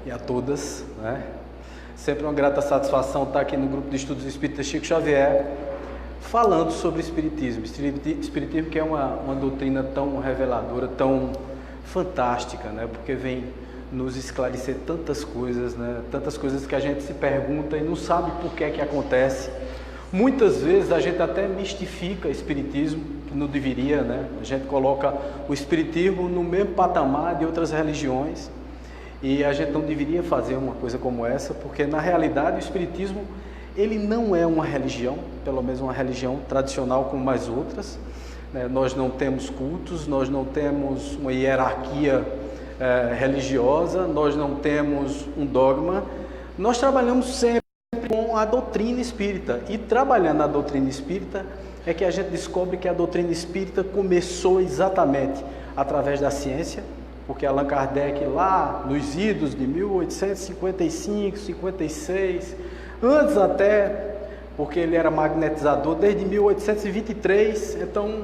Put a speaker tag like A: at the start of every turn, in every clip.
A: e a todas, né? Sempre uma grata satisfação estar aqui no grupo de estudos espíritas Chico Xavier, falando sobre Espiritismo. Espiritismo que é uma doutrina tão reveladora, tão fantástica, né? Porque vem nos esclarecer tantas coisas, né? Tantas coisas que a gente se pergunta e não sabe por que é que acontece. Muitas vezes a gente até mistifica o Espiritismo, que não deveria, né? A gente coloca o Espiritismo no mesmo patamar de outras religiões e a gente não deveria fazer uma coisa como essa, porque na realidade o Espiritismo ele não é uma religião, pelo menos uma religião tradicional como as outras, né? Nós não temos cultos, nós não temos uma hierarquia religiosa, nós não temos um dogma, nós trabalhamos sempre com a doutrina espírita, e trabalhando a doutrina espírita é que a gente descobre que a doutrina espírita começou exatamente através da ciência, porque Allan Kardec lá nos idos de 1855, 56, antes até, porque ele era magnetizador desde 1823, então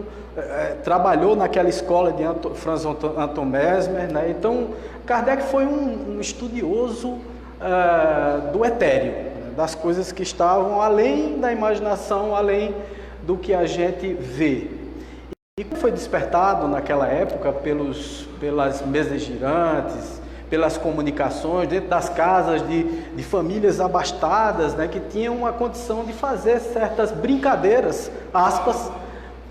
A: trabalhou naquela escola de Franz Anton Mesmer, né? Então Kardec foi um estudioso do etéreo, das coisas que estavam além da imaginação, além do que a gente vê. E foi despertado naquela época pelas mesas girantes, pelas comunicações, dentro das casas de famílias abastadas, né, que tinham a condição de fazer certas brincadeiras, aspas,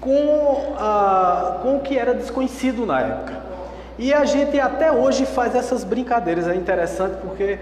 A: com o que era desconhecido na época. E a gente até hoje faz essas brincadeiras. É interessante porque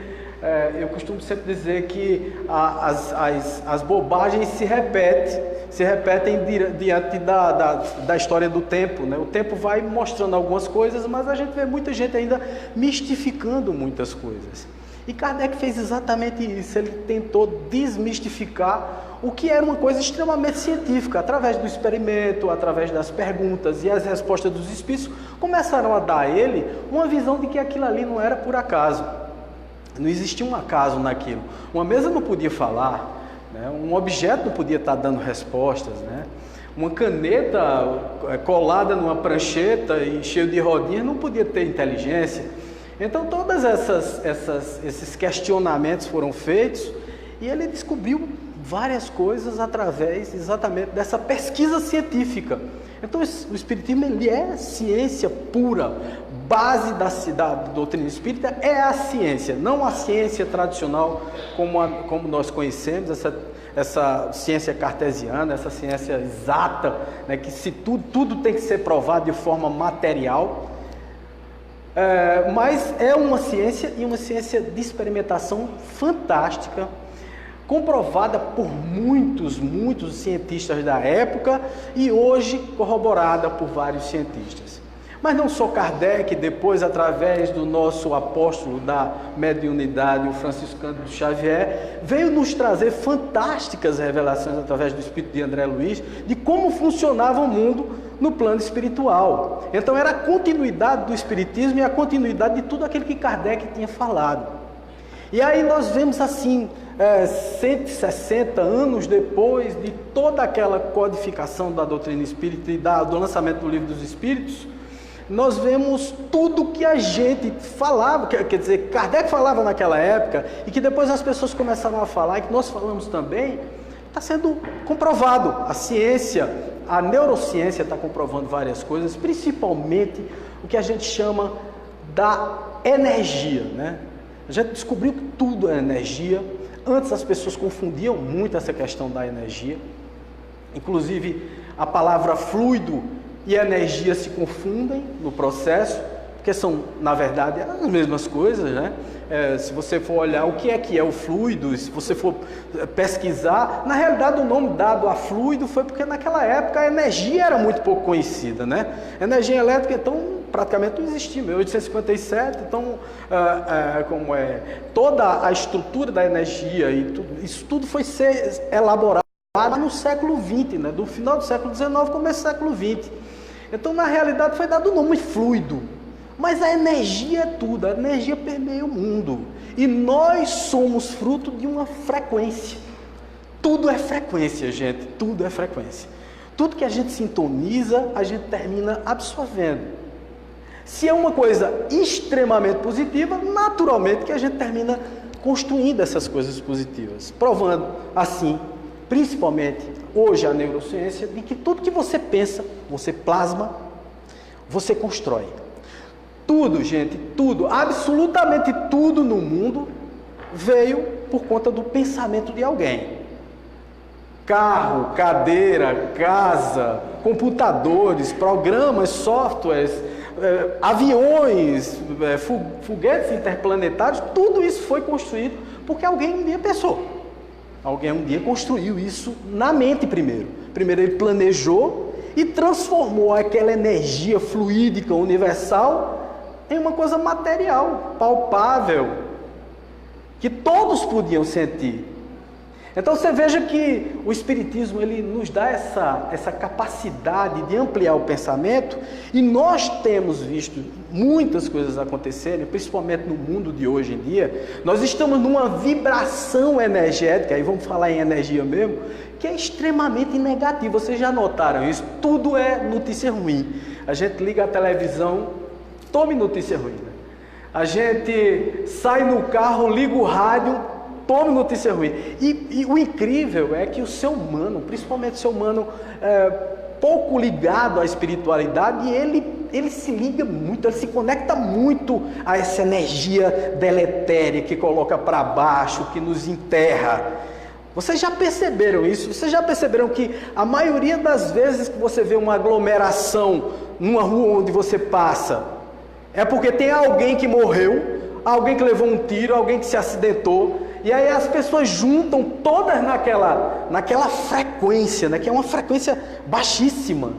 A: eu costumo sempre dizer que as bobagens se repetem diante da história do tempo, né? O tempo vai mostrando algumas coisas, mas a gente vê muita gente ainda mistificando muitas coisas. E Kardec fez exatamente isso, ele tentou desmistificar o que era uma coisa extremamente científica, através do experimento, através das perguntas, e as respostas dos espíritos começaram a dar a ele uma visão de que aquilo ali não era por acaso. Não existia um acaso naquilo. Uma mesa não podia falar, né? Um objeto não podia estar dando respostas, né? Uma caneta colada numa prancheta e cheia de rodinhas não podia ter inteligência. Então todos esses questionamentos foram feitos e ele descobriu várias coisas através exatamente dessa pesquisa científica. Então o Espiritismo ele é ciência pura. Base da doutrina espírita é a ciência, não a ciência tradicional como nós conhecemos, essa ciência cartesiana, essa ciência exata, né, que tudo tem que ser provado de forma material, mas é uma ciência e uma ciência de experimentação fantástica, comprovada por muitos cientistas da época e hoje corroborada por vários cientistas. Mas não só Kardec, depois através do nosso apóstolo da mediunidade, o franciscano Xavier, veio nos trazer fantásticas revelações através do espírito de André Luiz, de como funcionava o mundo no plano espiritual. Então era a continuidade do espiritismo e a continuidade de tudo aquilo que Kardec tinha falado. E aí nós vemos assim, 160 anos depois de toda aquela codificação da doutrina espírita e do lançamento do Livro dos Espíritos, nós vemos tudo que a gente falava, quer dizer, Kardec falava naquela época, e que depois as pessoas começaram a falar, e que nós falamos também, está sendo comprovado. A ciência, a neurociência está comprovando várias coisas, principalmente o que a gente chama da energia, né? A gente descobriu que tudo é energia. Antes as pessoas confundiam muito essa questão da energia, inclusive a palavra fluido e energia se confundem no processo, porque são, na verdade, as mesmas coisas, né? Se você for olhar o que é o fluido, se você for pesquisar, na realidade o nome dado a fluido foi porque naquela época a energia era muito pouco conhecida, né? Energia elétrica, então, praticamente não existia, em 1857, então, toda a estrutura da energia, isso tudo foi ser elaborado no século XX, né? Do final do século XIX, começo do século XX. Então, na realidade, foi dado o nome fluido. Mas a energia é tudo, a energia permeia o mundo. E nós somos fruto de uma frequência. Tudo é frequência, gente, tudo é frequência. Tudo que a gente sintoniza, a gente termina absorvendo. Se é uma coisa extremamente positiva, naturalmente que a gente termina construindo essas coisas positivas, provando assim, principalmente hoje a neurociência, de que tudo que você pensa, você plasma, você constrói. Tudo, gente, tudo, absolutamente tudo no mundo veio por conta do pensamento de alguém. Carro, cadeira, casa, computadores, programas, softwares, aviões, foguetes interplanetários, tudo isso foi construído porque alguém um dia pensou. Alguém um dia construiu isso na mente primeiro. Primeiro ele planejou e transformou aquela energia fluídica universal em uma coisa material, palpável, que todos podiam sentir. Então você veja que o Espiritismo ele nos dá essa capacidade de ampliar o pensamento, e nós temos visto muitas coisas acontecerem, principalmente no mundo de hoje em dia. Nós estamos numa vibração energética, aí vamos falar em energia mesmo, que é extremamente negativa. Vocês já notaram isso? Tudo é notícia ruim. A gente liga a televisão, tome notícia ruim, né? A gente sai no carro, liga o rádio, tome notícia ruim. E o incrível é que o ser humano, principalmente o ser humano pouco ligado à espiritualidade, ele se liga muito, ele se conecta muito a essa energia deletéria que coloca para baixo, que nos enterra. Vocês já perceberam isso? Vocês já perceberam que a maioria das vezes que você vê uma aglomeração numa rua onde você passa, é porque tem alguém que morreu, alguém que levou um tiro, alguém que se acidentou, e aí as pessoas juntam todas naquela frequência, né, que é uma frequência baixíssima,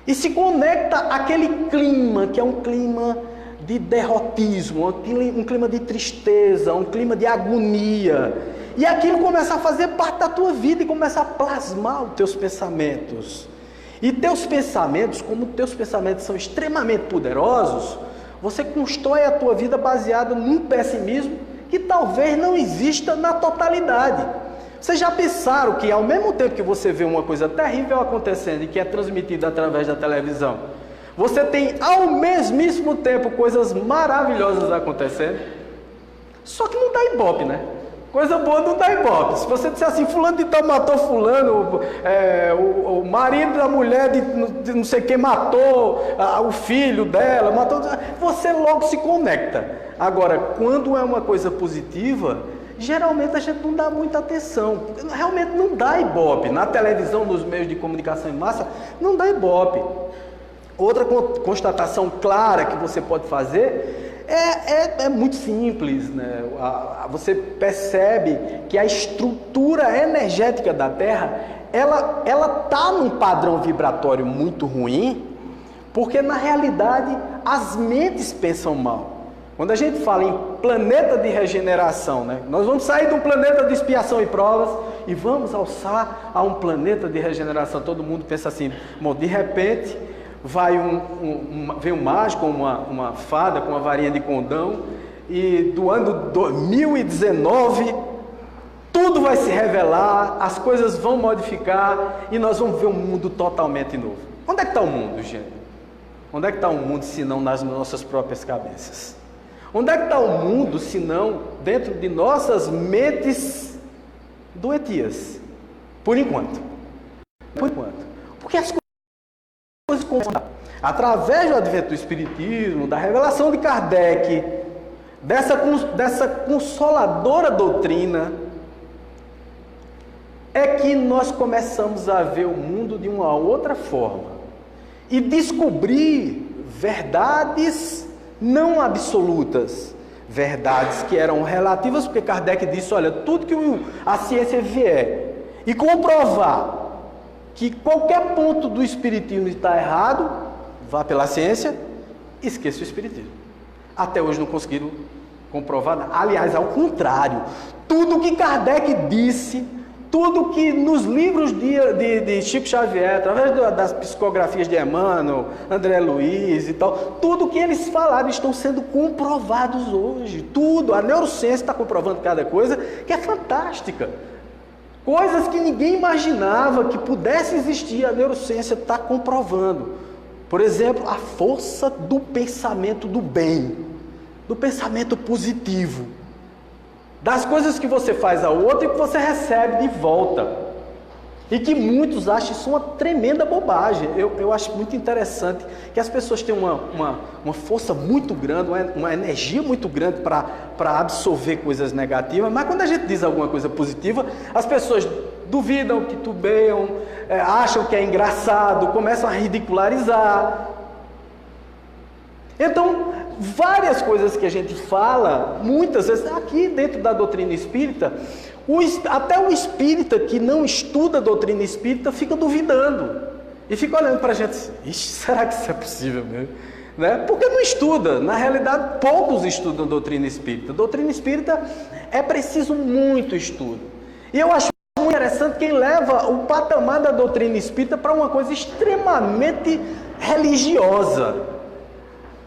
A: e se conecta àquele clima, que é um clima de derrotismo, um clima de tristeza, um clima de agonia, e aquilo começa a fazer parte da tua vida e começa a plasmar os teus pensamentos. E teus pensamentos, como teus pensamentos são extremamente poderosos, você constrói a tua vida baseada num pessimismo que talvez não exista na totalidade. Vocês já pensaram que ao mesmo tempo que você vê uma coisa terrível acontecendo e que é transmitida através da televisão, você tem ao mesmíssimo tempo coisas maravilhosas acontecendo? Só que não dá ibope, né? Coisa boa não dá ibope. Se você disser assim, fulano de tal matou fulano, o marido da mulher de não sei quem matou o filho dela, matou, você logo se conecta. Agora, quando é uma coisa positiva, geralmente a gente não dá muita atenção, porque realmente não dá ibope. Na televisão, nos meios de comunicação em massa, não dá ibope. Outra constatação clara que você pode fazer é muito simples, né? Você percebe que a estrutura energética da Terra, ela está num padrão vibratório muito ruim, porque na realidade as mentes pensam mal. Quando a gente fala em planeta de regeneração, né? Nós vamos sair de um planeta de expiação e provas e vamos alçar a um planeta de regeneração. Todo mundo pensa assim, bom, de repente vem um mágico, uma fada com uma varinha de condão, e do ano 2019 tudo vai se revelar, as coisas vão modificar e nós vamos ver um mundo totalmente novo. Onde é que está o mundo, gente? Onde é que está o mundo se não nas nossas próprias cabeças? Onde é que está o mundo se não dentro de nossas mentes doentias? Por enquanto. Por enquanto. Porque as coisas, através do advento do Espiritismo, da revelação de Kardec, dessa consoladora doutrina, é que nós começamos a ver o mundo de uma outra forma e descobrir verdades não absolutas, verdades que eram relativas, porque Kardec disse, olha, tudo que a ciência vier e comprovar que qualquer ponto do Espiritismo está errado, vá pela ciência, esqueça o Espiritismo. Até hoje não conseguiram comprovar nada. Aliás, ao contrário, tudo que Kardec disse, tudo que nos livros de Chico Xavier, através das psicografias de Emmanuel, André Luiz e tal, tudo que eles falaram estão sendo comprovados hoje. Tudo, a neurociência está comprovando cada coisa que é fantástica. Coisas que ninguém imaginava que pudesse existir, a neurociência está comprovando. Por exemplo, a força do pensamento do bem, do pensamento positivo, das coisas que você faz ao outro e que você recebe de volta. E que muitos acham isso uma tremenda bobagem. Eu acho muito interessante que as pessoas têm uma força muito grande, uma energia muito grande para absorver coisas negativas, mas quando a gente diz alguma coisa positiva, as pessoas duvidam, titubeiam, acham que é engraçado, começam a ridicularizar. Então, várias coisas que a gente fala, muitas vezes, aqui dentro da doutrina espírita, até o espírita que não estuda a doutrina espírita fica duvidando e fica olhando para a gente assim, será que isso é possível mesmo? Né? Porque não estuda. Na realidade, poucos estudam a doutrina espírita. A doutrina espírita é preciso muito estudo. E eu acho muito interessante quem leva o patamar da doutrina espírita para uma coisa extremamente religiosa,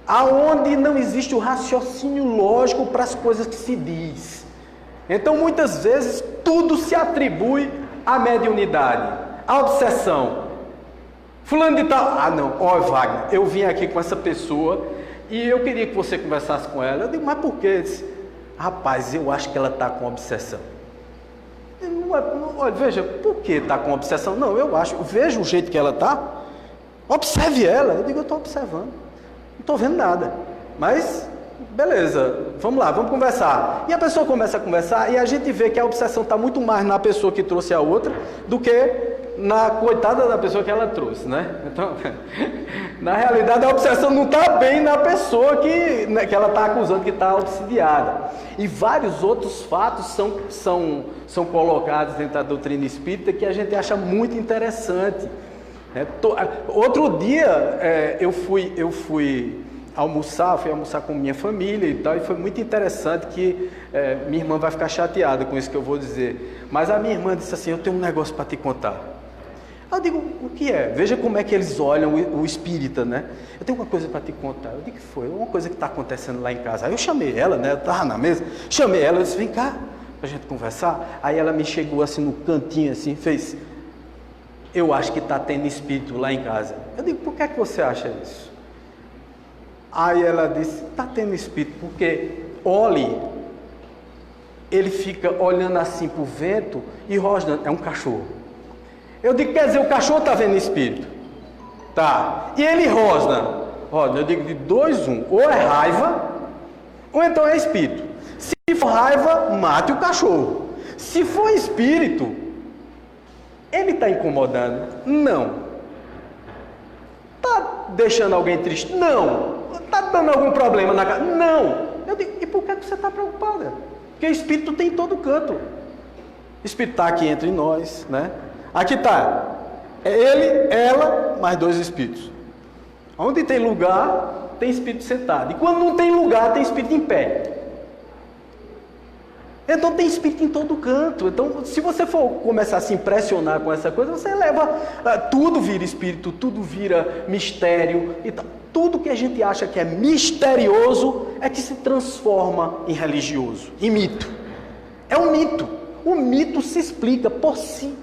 A: aonde não existe o raciocínio lógico para as coisas que se diz. Então, muitas vezes, tudo se atribui à mediunidade, à obsessão. Fulano de tal, não, Wagner, eu vim aqui com essa pessoa e eu queria que você conversasse com ela. Eu digo, mas por quê? Ele disse, rapaz, eu acho que ela está com obsessão. Olha, veja, por que está com obsessão? Não, eu acho, veja o jeito que ela está, observe ela. Eu digo, eu estou observando, não estou vendo nada, mas... beleza, vamos lá, vamos conversar. E a pessoa começa a conversar e a gente vê que a obsessão está muito mais na pessoa que trouxe a outra do que na coitada da pessoa que ela trouxe, né? Então, na realidade, a obsessão não está bem na pessoa que ela está acusando que está obsidiada. E vários outros fatos são colocados dentro da doutrina espírita que a gente acha muito interessante. Outro dia, eu fui almoçar com minha família e tal, e foi muito interessante que minha irmã vai ficar chateada com isso que eu vou dizer, mas a minha irmã disse assim, eu tenho um negócio para te contar. Eu digo, o que é? Veja como é que eles olham o espírita, né? Eu tenho uma coisa para te contar. Eu digo, que foi? Uma coisa que está acontecendo lá em casa. Aí eu chamei ela, né? Eu estava na mesa, chamei ela, eu disse, vem cá, para a gente conversar. Aí ela me chegou assim no cantinho, assim, fez, eu acho que está tendo espírito lá em casa. Eu digo, por que é que você acha isso? Aí ela disse, está tendo espírito, porque Oli, ele fica olhando assim para o vento e rosnando, é um cachorro. Eu digo, quer dizer, o cachorro está vendo espírito? Tá. E ele rosna? Eu digo, de 2, 1, ou é raiva, ou então é espírito. Se for raiva, mate o cachorro. Se for espírito, ele está incomodando? Não. Está deixando alguém triste? Não. Está dando algum problema na casa? Não. Eu digo, e por que você está preocupada? Porque o espírito tem em todo canto. O espírito está aqui entre nós, né? Aqui está. É ele, ela, mais 2 espíritos. Onde tem lugar, tem espírito sentado. E quando não tem lugar, tem espírito em pé. Então tem espírito em todo canto. Então, se você for começar a se impressionar com essa coisa, você leva... tudo vira espírito, tudo vira mistério. Então, tudo que a gente acha que é misterioso é que se transforma em religioso, em mito. É um mito. O mito se explica por si.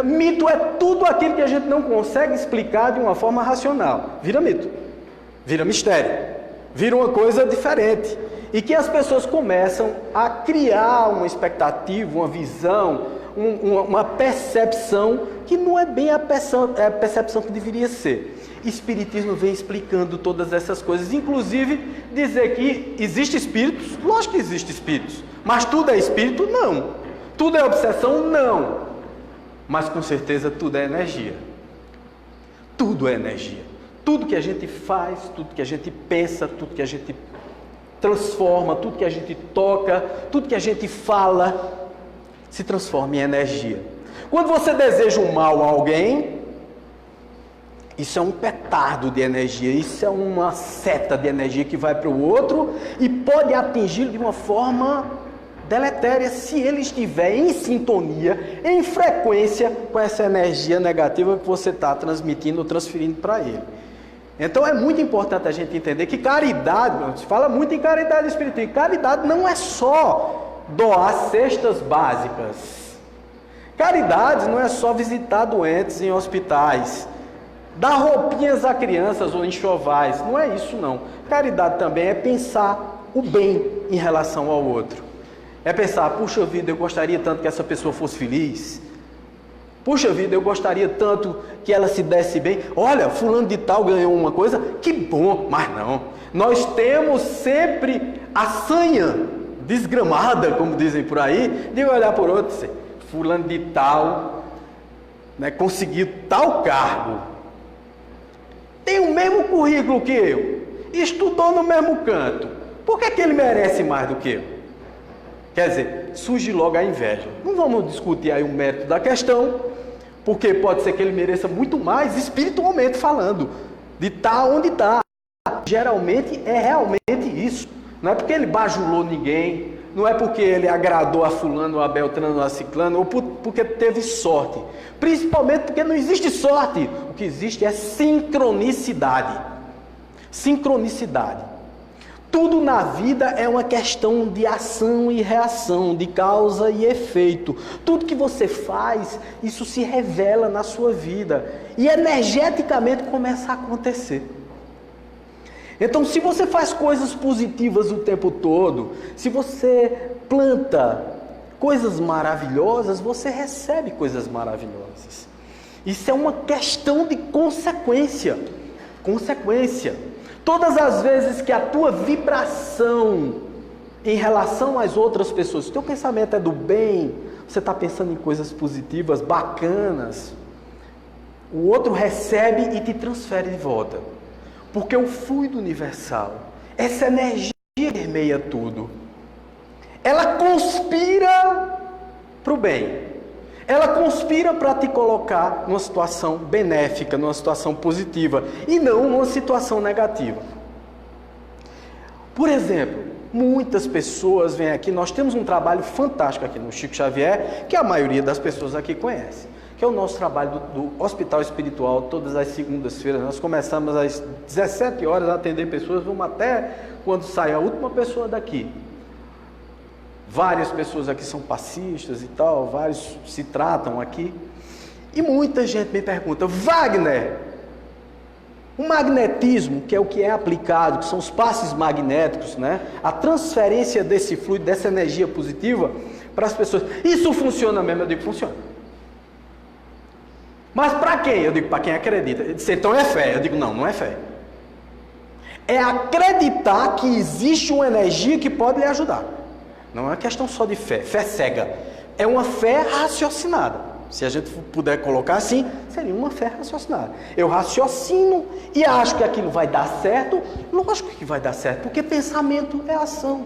A: Mito é tudo aquilo que a gente não consegue explicar de uma forma racional. Vira mito. Vira mistério. Vira uma coisa diferente. E que as pessoas começam a criar uma expectativa, uma visão, uma percepção que não é bem a percepção que deveria ser. Espiritismo vem explicando todas essas coisas, inclusive dizer que existe espíritos, lógico que existe espíritos, mas tudo é espírito? Não. Tudo é obsessão? Não. Mas com certeza tudo é energia. Tudo é energia. Tudo que a gente faz, tudo que a gente pensa, tudo que a gente transforma, tudo que a gente toca, tudo que a gente fala, se transforma em energia. Quando você deseja um mal a alguém, isso é um petardo de energia, isso é uma seta de energia que vai para o outro e pode atingi-lo de uma forma deletéria se ele estiver em sintonia, em frequência com essa energia negativa que você está transmitindo ou transferindo para ele. Então é muito importante a gente entender que caridade, se fala muito em caridade espiritual, e caridade não é só doar cestas básicas. Caridade não é só visitar doentes em hospitais. dar roupinhas a crianças ou enxovais. Não é isso, não. Caridade também é pensar o bem em relação ao outro. É pensar, puxa vida, eu gostaria tanto que essa pessoa fosse feliz. Puxa vida, eu gostaria tanto que ela se desse bem. Olha, fulano de tal ganhou uma coisa, que bom, mas não. Nós temos sempre a sanha desgramada, como dizem por aí, de olhar por outro e dizer, fulano de tal, né, conseguiu tal cargo. Tem o mesmo currículo que eu, estudou no mesmo canto. Por que ele merece mais do que eu? Quer dizer, surge logo a inveja. Não vamos discutir aí o mérito da questão, porque pode ser que ele mereça muito mais espiritualmente falando, de estar onde está. Geralmente é realmente isso. Não é porque ele bajulou ninguém, não é porque ele agradou a fulano, a beltrano, a ciclano, ou porque teve sorte. Principalmente porque não existe sorte. O que existe é sincronicidade. Sincronicidade. Tudo na vida é uma questão de ação e reação, de causa e efeito. Tudo que você faz, isso se revela na sua vida. E energeticamente começa a acontecer. Então, se você faz coisas positivas o tempo todo, se você planta coisas maravilhosas, você recebe coisas maravilhosas. Isso é uma questão de consequência. Consequência. Todas as vezes que a tua vibração em relação às outras pessoas, se o teu pensamento é do bem, você está pensando em coisas positivas, bacanas, o outro recebe e te transfere de volta. Porque o fluido universal, essa energia permeia tudo. Ela conspira para o bem. Ela conspira para te colocar numa situação benéfica, numa situação positiva, e não numa situação negativa. Por exemplo, muitas pessoas vêm aqui, nós temos um trabalho fantástico aqui no Chico Xavier, que a maioria das pessoas aqui conhece, que é o nosso trabalho do Hospital Espiritual, todas as segundas-feiras. Nós começamos às 17 horas a atender pessoas, vamos até quando sai a última pessoa daqui. Várias pessoas aqui são passistas e tal, vários se tratam aqui. E muita gente me pergunta, Wagner, o magnetismo, que é o que é aplicado, que são os passes magnéticos, né? A transferência desse fluido, dessa energia positiva para as pessoas, isso funciona mesmo? Eu digo, funciona. Mas para quem? Eu digo, para quem acredita. Ele disse, então é fé. Eu digo, não, não é fé. É acreditar que existe uma energia que pode lhe ajudar. Não é uma questão só de fé, fé cega. É uma fé raciocinada. Se a gente puder colocar assim, seria uma fé raciocinada. Eu raciocino e acho que aquilo vai dar certo. Lógico que vai dar certo, porque pensamento é ação.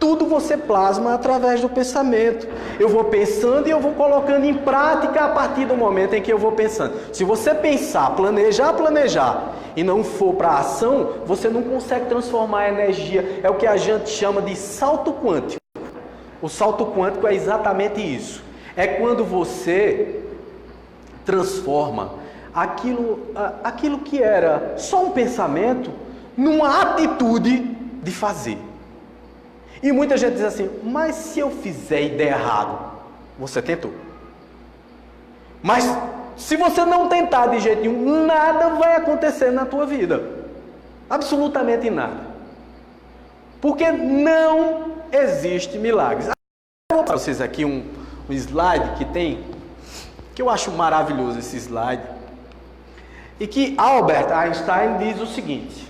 A: Tudo você plasma através do pensamento. Eu vou pensando e eu vou colocando em prática a partir do momento em que eu vou pensando. Se você pensar, planejar e não for para a ação, você não consegue transformar a energia. É o que a gente chama de salto quântico. O salto quântico é exatamente isso. É quando você transforma aquilo que era só um pensamento numa atitude de fazer. E muita gente diz assim, mas se eu fizer e der errado, você tentou. Mas se você não tentar de jeito nenhum, nada vai acontecer na tua vida. Absolutamente nada. Porque não existe milagres. Eu vou para vocês aqui um slide que eu acho maravilhoso esse slide. E que Albert Einstein diz o seguinte: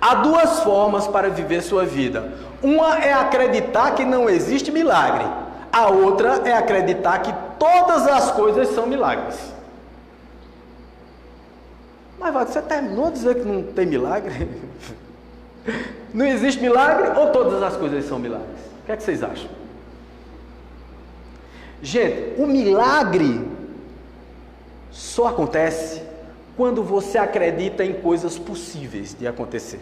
A: há duas formas para viver sua vida. Uma é acreditar que não existe milagre. A outra é acreditar que todas as coisas são milagres. Mas você terminou de dizer que não tem milagre? Não existe milagre ou todas as coisas são milagres? O que é que vocês acham? Gente, o milagre só acontece quando você acredita em coisas possíveis de acontecer.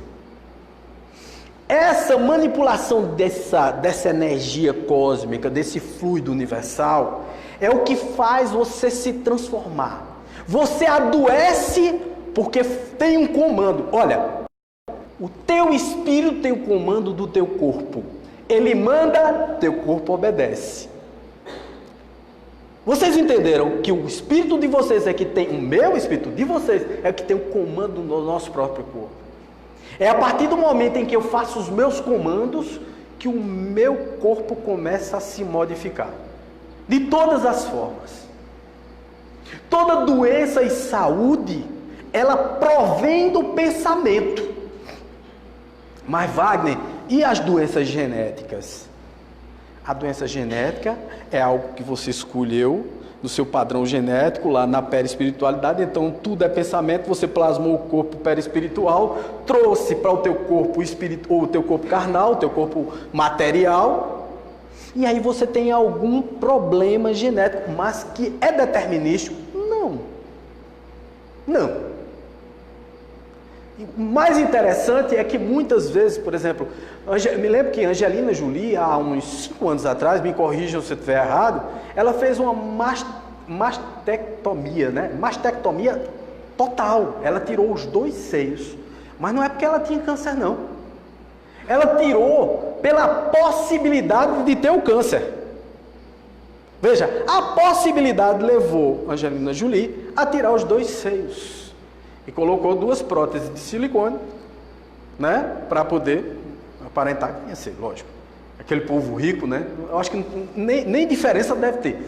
A: Essa manipulação dessa energia cósmica, desse fluido universal, é o que faz você se transformar. Você adoece porque tem um comando. Olha, o teu espírito tem o comando do teu corpo. Ele manda, teu corpo obedece. Vocês entenderam que o espírito de vocês é que tem, o meu espírito de vocês é que tem o comando do nosso próprio corpo. É a partir do momento em que eu faço os meus comandos que o meu corpo começa a se modificar. De todas as formas. Toda doença e saúde, ela provém do pensamento. Mas Wagner, e as doenças genéticas? A doença genética é algo que você escolheu no seu padrão genético, lá na perispiritualidade. Então tudo é pensamento, você plasmou o corpo perispiritual, trouxe para o teu corpo ou o teu corpo carnal, o teu corpo material, e aí você tem algum problema genético, mas que é determinístico? Não. O mais interessante é que muitas vezes, por exemplo, me lembro que Angelina Jolie, há uns 5 anos atrás, me corrijam se eu estiver errado, ela fez uma mastectomia, né? Mastectomia total. Ela tirou os 2 seios. Mas não é porque ela tinha câncer, não. Ela tirou pela possibilidade de ter o câncer. Veja, a possibilidade levou Angelina Jolie a tirar os 2 seios. E colocou 2 próteses de silicone, né? Para poder aparentar que ia ser, lógico. Aquele povo rico, né? Eu acho que nem diferença deve ter.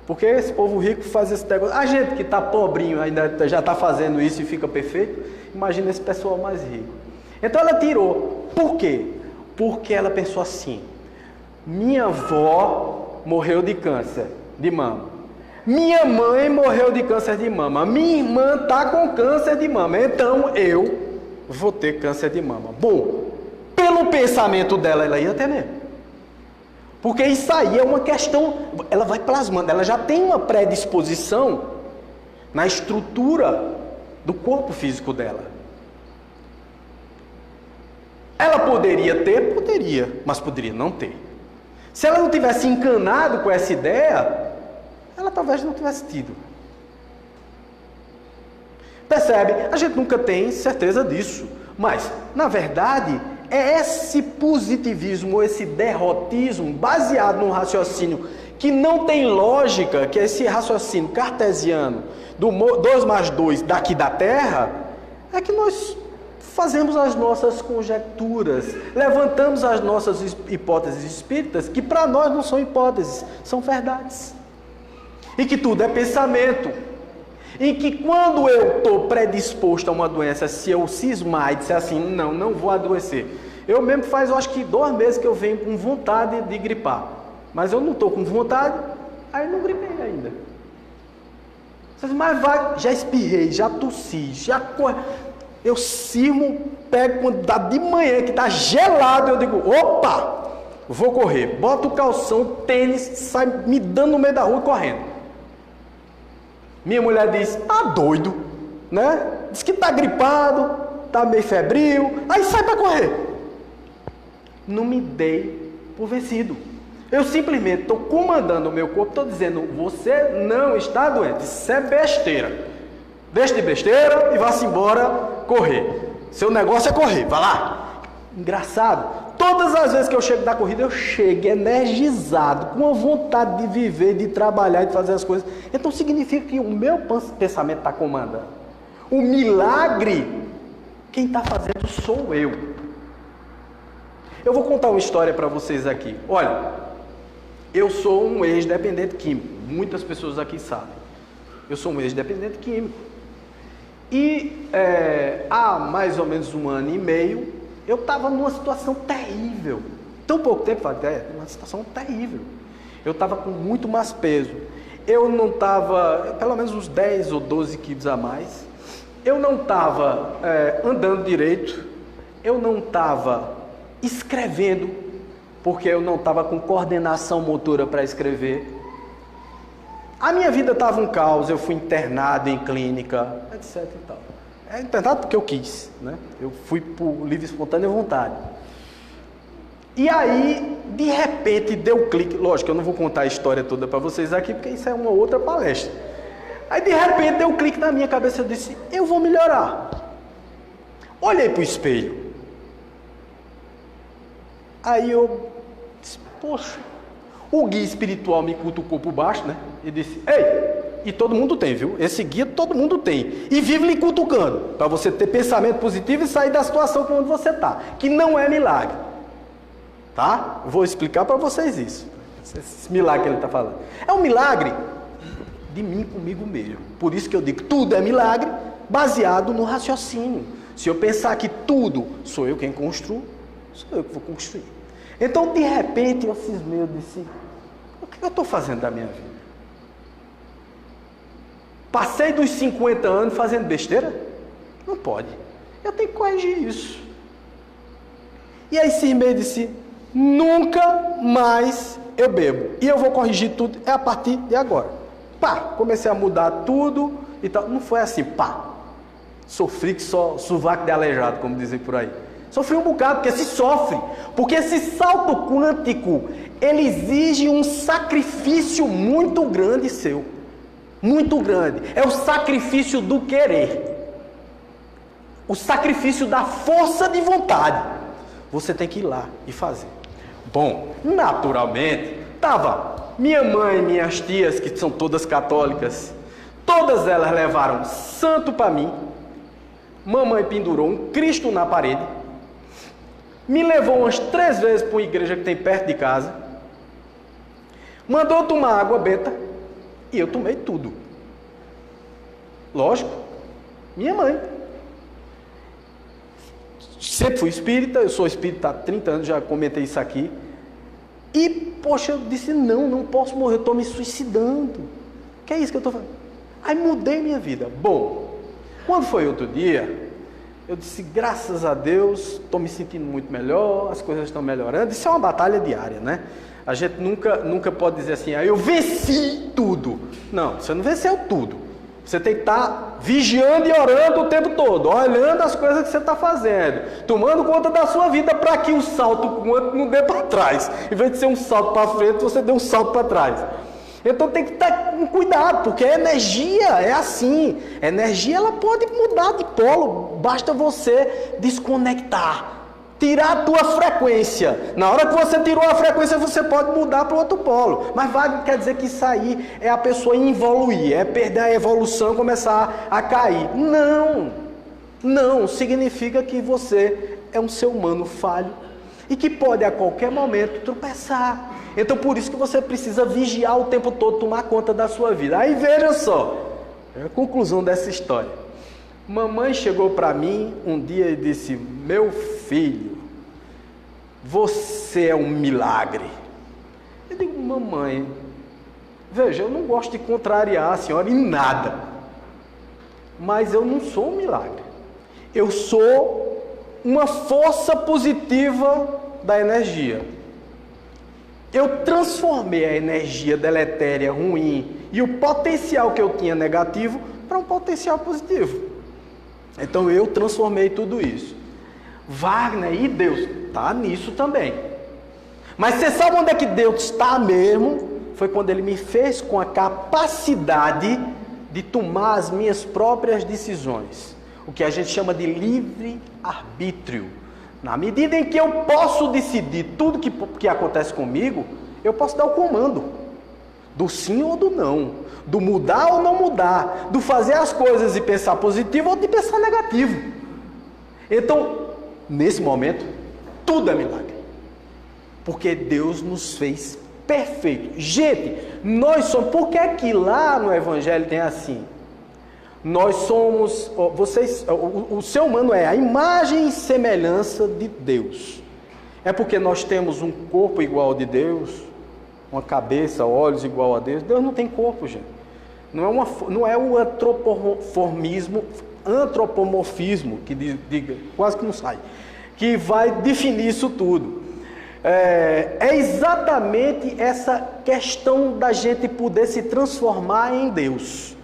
A: Porque esse povo rico faz esse negócio. A gente que está pobrinho ainda já está fazendo isso e fica perfeito. Imagina esse pessoal mais rico. Então ela tirou. Por quê? Porque ela pensou assim: minha avó morreu de câncer de mama. Minha mãe morreu de câncer de mama. Minha irmã está com câncer de mama. Então eu vou ter câncer de mama. Bom, pelo pensamento dela, ela ia ter mesmo. Porque isso aí é uma questão, ela vai plasmando, ela já tem uma predisposição na estrutura do corpo físico dela. Ela poderia ter? Poderia, mas poderia não ter. Se ela não tivesse encanado com essa ideia, ela talvez não tivesse tido. Percebe? A gente nunca tem certeza disso. Mas, na verdade, é esse positivismo, esse derrotismo, baseado num raciocínio que não tem lógica, que é esse raciocínio cartesiano, do 2 mais 2 daqui da Terra, é que nós fazemos as nossas conjecturas, levantamos as nossas hipóteses espíritas, que para nós não são hipóteses, são verdades. E que tudo é pensamento. E que quando eu estou predisposto a uma doença, se eu cismar e disser assim, não vou adoecer. Eu mesmo faz, eu acho que 2 meses que eu venho com vontade de gripar. Mas eu não estou com vontade, aí não gripei ainda. Mas vai, já espirrei, já tossi, já corre. Eu cismo, pego quando dá de manhã, que está gelado, eu digo, opa, vou correr. Boto o calção, tênis, sai me dando no meio da rua e correndo. Minha mulher diz, tá doido, né? Diz que tá gripado, tá meio febril, aí sai para correr. Não me dei por vencido. Eu simplesmente estou comandando o meu corpo, estou dizendo, você não está doente, isso é besteira. Deixe de besteira e vá-se embora correr. Seu negócio é correr, vai lá. Engraçado. Todas as vezes que eu chego da corrida, eu chego energizado, com a vontade de viver, de trabalhar e de fazer as coisas. Então significa que o meu pensamento está comandando. O milagre, quem está fazendo sou eu. Eu vou contar uma história para vocês aqui. Olha, eu sou um ex-dependente químico. Muitas pessoas aqui sabem. Eu sou um ex-dependente químico. E há mais ou menos 1 ano e meio, eu estava numa situação terrível. Tão pouco tempo, uma situação terrível. Eu estava com muito mais peso. Eu não estava, pelo menos uns 10 ou 12 quilos a mais. Eu não estava andando direito. Eu não estava escrevendo, porque eu não estava com coordenação motora para escrever. A minha vida estava um caos, eu fui internado em clínica, etc e tal. Internado porque eu quis, né? Eu fui por livre e espontânea vontade. E aí, de repente, deu clique. Lógico, eu não vou contar a história toda para vocês aqui, porque isso é uma outra palestra. Aí, de repente, deu clique na minha cabeça, eu disse, eu vou melhorar. Olhei para o espelho. Aí eu disse, poxa, O guia espiritual me cutucou por baixo, né? E disse, ei, e todo mundo tem, viu? Esse guia todo mundo tem. E vive lhe cutucando, para você ter pensamento positivo e sair da situação onde você está. Que não é milagre. Tá? Vou explicar para vocês isso. Esse milagre que ele está falando. É um milagre de mim comigo mesmo. Por isso que eu digo, tudo é milagre baseado no raciocínio. Se eu pensar que tudo sou eu quem construo, sou eu que vou construir. Então, de repente, eu cismei, eu disse, o que eu estou fazendo da minha vida? Passei dos 50 anos fazendo besteira? Não pode. Eu tenho que corrigir isso. E aí cismei e disse, nunca mais eu bebo. E eu vou corrigir tudo, é a partir de agora. Pá, comecei a mudar tudo e tal. Não foi assim, pá. Sofri que só sovaco de aleijado, como dizem por aí. Sofri um bocado, porque se sofre. Porque esse salto quântico, ele exige um sacrifício muito grande seu. Muito grande. É o sacrifício do querer. O sacrifício da força de vontade. Você tem que ir lá e fazer. Bom, naturalmente, estava minha mãe e minhas tias, que são todas católicas, todas elas levaram santo para mim. Mamãe pendurou um Cristo na parede. Me levou umas 3 vezes para uma igreja que tem perto de casa. Mandou tomar água benta. E eu tomei tudo. Lógico. Minha mãe. Sempre fui espírita. Eu sou espírita há 30 anos, já comentei isso aqui. E, poxa, eu disse, não posso morrer, eu estou me suicidando. Que é isso que eu estou fazendo? Aí mudei minha vida. Bom, quando foi outro dia, eu disse, graças a Deus, estou me sentindo muito melhor, as coisas estão melhorando. Isso é uma batalha diária, né? A gente nunca pode dizer assim, eu venci tudo. Não, você não venceu tudo. Você tem que estar vigiando e orando o tempo todo, olhando as coisas que você está fazendo, tomando conta da sua vida para que o salto quântico não dê para trás. Em vez de ser um salto para frente, você dê um salto para trás. Então tem que estar com cuidado, porque a energia é assim. A energia ela pode mudar de polo, basta você desconectar. Tirar a tua frequência. Na hora que você tirou a frequência, você pode mudar para o outro polo. Mas vai, quer dizer que isso aí é a pessoa involuir, é perder a evolução, começar a cair. Não significa que você é um ser humano falho e que pode a qualquer momento tropeçar. Então por isso que você precisa vigiar o tempo todo, tomar conta da sua vida. Aí veja só, é a conclusão dessa história. Mamãe chegou para mim um dia e disse, meu filho, você é um milagre. Eu digo, mamãe, veja, eu não gosto de contrariar a senhora em nada, mas eu não sou um milagre. Eu sou uma força positiva da energia. Eu transformei a energia deletéria, ruim, e o potencial que eu tinha negativo para um potencial positivo. Então eu transformei tudo isso. Wagner, e Deus? Está nisso também. Mas você sabe onde é que Deus está mesmo? Foi quando Ele me fez com a capacidade de tomar as minhas próprias decisões. O que a gente chama de livre-arbítrio. Na medida em que eu posso decidir tudo que acontece comigo, eu posso dar o comando. Do sim ou do não. Do mudar ou não mudar. Do fazer as coisas e pensar positivo ou de pensar negativo. Então, nesse momento, tudo é milagre. Porque Deus nos fez perfeito. Gente, nós somos... Por que é que lá no Evangelho tem assim? Nós somos... o ser humano é a imagem e semelhança de Deus. É porque nós temos um corpo igual ao de Deus, uma cabeça, olhos igual a Deus. Deus não tem corpo, gente. Não é o antropomorfismo, que diga, quase que não sai, que vai definir isso tudo. É exatamente essa questão da gente poder se transformar em Deus,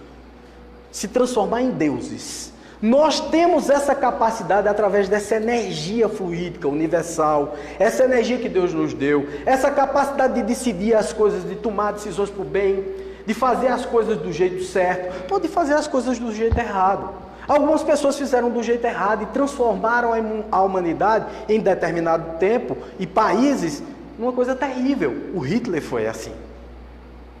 A: se transformar em deuses. Nós temos essa capacidade através dessa energia fluídica, universal, essa energia que Deus nos deu, essa capacidade de decidir as coisas, de tomar decisões para o bem, de fazer as coisas do jeito certo, ou de fazer as coisas do jeito errado. Algumas pessoas fizeram do jeito errado e transformaram a humanidade em determinado tempo e países uma coisa terrível. O Hitler foi assim.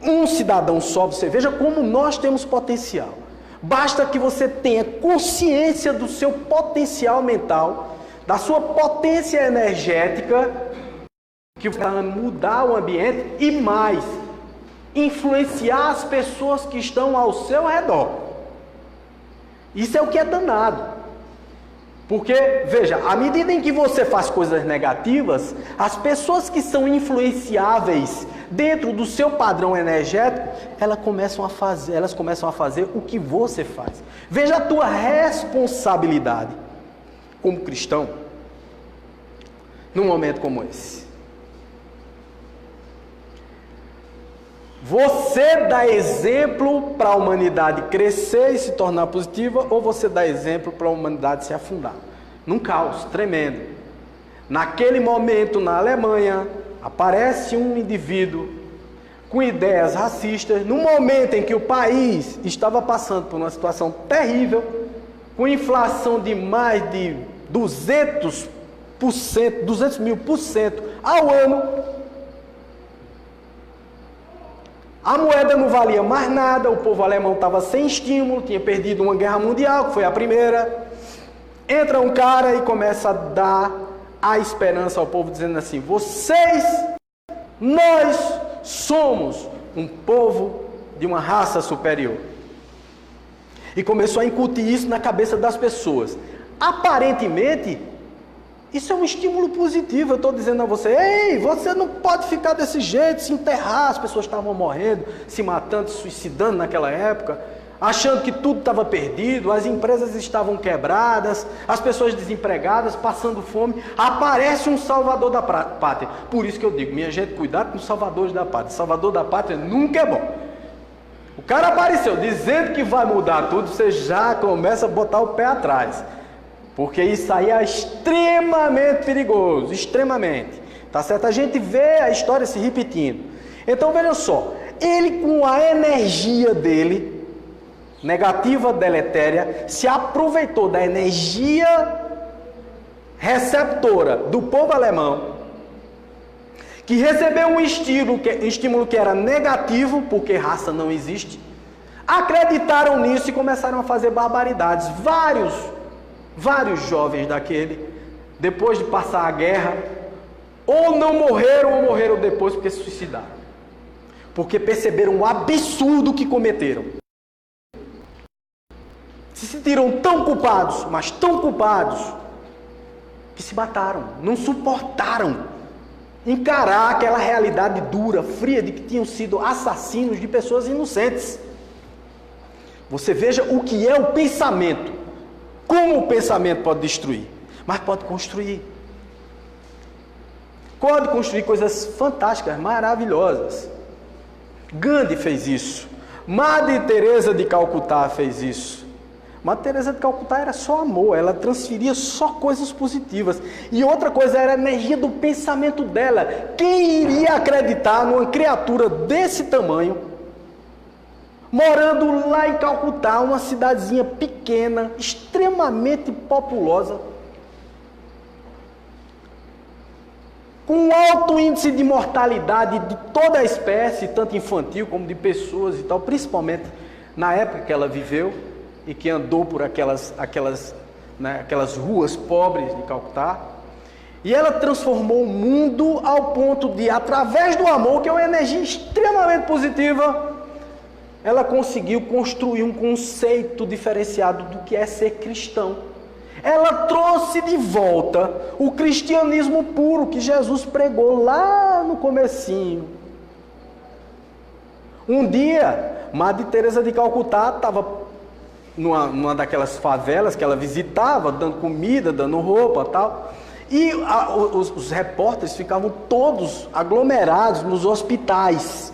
A: Um cidadão só, você veja como nós temos potencial. Basta que você tenha consciência do seu potencial mental, da sua potência energética, que vai mudar o ambiente e mais, influenciar as pessoas que estão ao seu redor. Isso é o que é danado. Porque, veja, à medida em que você faz coisas negativas, as pessoas que são influenciáveis dentro do seu padrão energético, elas começam a fazer o que você faz. Veja a tua responsabilidade como cristão num momento como esse. Você dá exemplo para a humanidade crescer e se tornar positiva, ou você dá exemplo para a humanidade se afundar? Num caos tremendo. Naquele momento, na Alemanha, aparece um indivíduo com ideias racistas, no momento em que o país estava passando por uma situação terrível, com inflação de mais de 200 mil% ao ano. A moeda não valia mais nada, o povo alemão estava sem estímulo, tinha perdido uma guerra mundial, que foi a primeira. Entra um cara e começa a dar a esperança ao povo, dizendo assim: nós somos um povo de uma raça superior. E começou a incutir isso na cabeça das pessoas. Aparentemente, isso é um estímulo positivo. Eu estou dizendo a você: ei, você não pode ficar desse jeito, se enterrar. As pessoas estavam morrendo, se matando, se suicidando naquela época, achando que tudo estava perdido, as empresas estavam quebradas, as pessoas desempregadas, passando fome. Aparece um salvador da pátria. Por isso que eu digo, minha gente, cuidado com os salvadores da pátria. Salvador da pátria nunca é bom. O cara apareceu dizendo que vai mudar tudo, você já começa a botar o pé atrás. Porque isso aí é extremamente perigoso, extremamente. Tá certo? A gente vê a história se repetindo. Então, veja só, ele com a energia dele, negativa, deletéria, se aproveitou da energia receptora do povo alemão, que recebeu um estímulo que era negativo, porque raça não existe, acreditaram nisso e começaram a fazer barbaridades. Vários jovens daquele, depois de passar a guerra, ou não morreram ou morreram depois porque se suicidaram. Porque perceberam o absurdo que cometeram. Se sentiram tão culpados, mas tão culpados, que se mataram, não suportaram encarar aquela realidade dura, fria, de que tinham sido assassinos de pessoas inocentes. Você veja o que é o pensamento. Como o pensamento pode destruir, mas pode construir. Pode construir coisas fantásticas, maravilhosas. Gandhi fez isso. Madre Teresa de Calcutá fez isso. Madre Teresa de Calcutá era só amor, ela transferia só coisas positivas. E outra coisa era a energia do pensamento dela. Quem iria acreditar numa criatura desse tamanho, morando lá em Calcutá, uma cidadezinha pequena, extremamente populosa, com um alto índice de mortalidade de toda a espécie, tanto infantil como de pessoas e tal, principalmente na época que ela viveu e que andou por aquelas ruas pobres de Calcutá. E ela transformou o mundo ao ponto de, através do amor, que é uma energia extremamente positiva, ela conseguiu construir um conceito diferenciado do que é ser cristão. Ela trouxe de volta o cristianismo puro que Jesus pregou lá no comecinho. Um dia, Madre Teresa de Calcutá estava numa daquelas favelas que ela visitava, dando comida, dando roupa e tal. E os repórteres ficavam todos aglomerados nos hospitais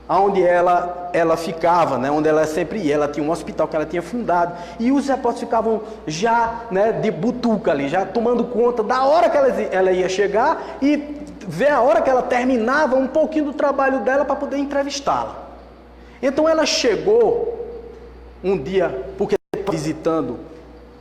A: onde ela ficava, né, onde ela sempre ia. Ela tinha um hospital que ela tinha fundado, e os repórteres ficavam já, né, de butuca ali, já tomando conta da hora que ela ia chegar e ver a hora que ela terminava um pouquinho do trabalho dela para poder entrevistá-la. Então ela chegou um dia, porque estava visitando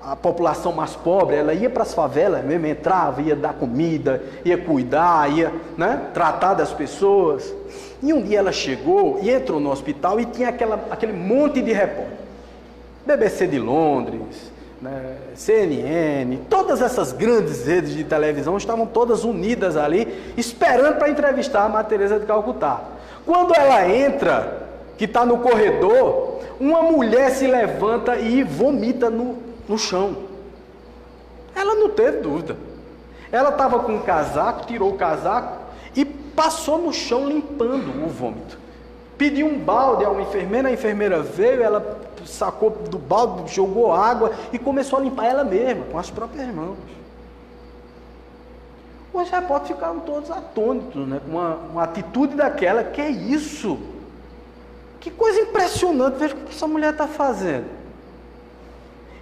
A: a população mais pobre, ela ia para as favelas mesmo, entrava, ia dar comida, ia cuidar, ia, né, tratar das pessoas. E um dia ela chegou e entrou no hospital e tinha aquele monte de repórter. BBC de Londres, né, CNN, todas essas grandes redes de televisão estavam todas unidas ali, esperando para entrevistar a Madre Teresa de Calcutá. Quando ela entra, que está no corredor, uma mulher se levanta e vomita no chão. Ela não teve dúvida. Ela estava com um casaco, tirou o casaco e passou no chão limpando o vômito. Pediu um balde a uma enfermeira, a enfermeira veio, ela sacou do balde, jogou água e começou a limpar ela mesma, com as próprias mãos. Os repórteres ficaram todos atônitos, né, com uma atitude daquela. Que é isso? Que coisa impressionante, veja o que essa mulher está fazendo.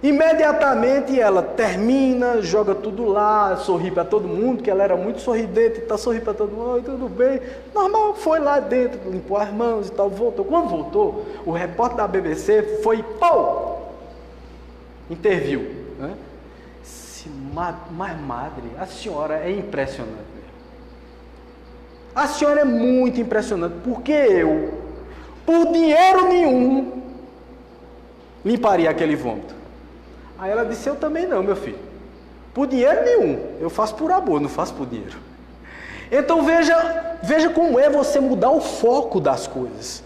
A: Imediatamente ela termina, joga tudo lá, sorri para todo mundo, que ela era muito sorridente, tá sorrindo para todo mundo, oi, tudo bem. Normal, foi lá dentro, limpou as mãos e tal, voltou. Quando voltou, o repórter da BBC foi, pô, interviu, né? Mas madre, a senhora é impressionante mesmo. A senhora é muito impressionante, porque eu, por dinheiro nenhum, limparia aquele vômito. Aí ela disse, eu também não, meu filho. Por dinheiro nenhum. Eu faço por amor, não faço por dinheiro. Então veja como é você mudar o foco das coisas.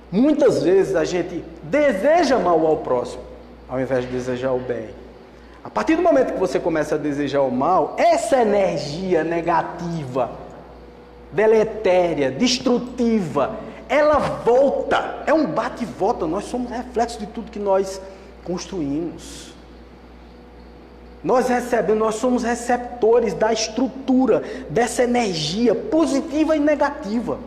A: Muitas vezes a gente deseja mal ao próximo, ao invés de desejar o bem. A partir do momento que você começa a desejar o mal, essa energia negativa, deletéria, destrutiva, ela volta. É um bate e volta. Nós somos reflexos de tudo que nós construímos. Nós recebemos, nós somos receptores da estrutura, dessa energia positiva e negativa.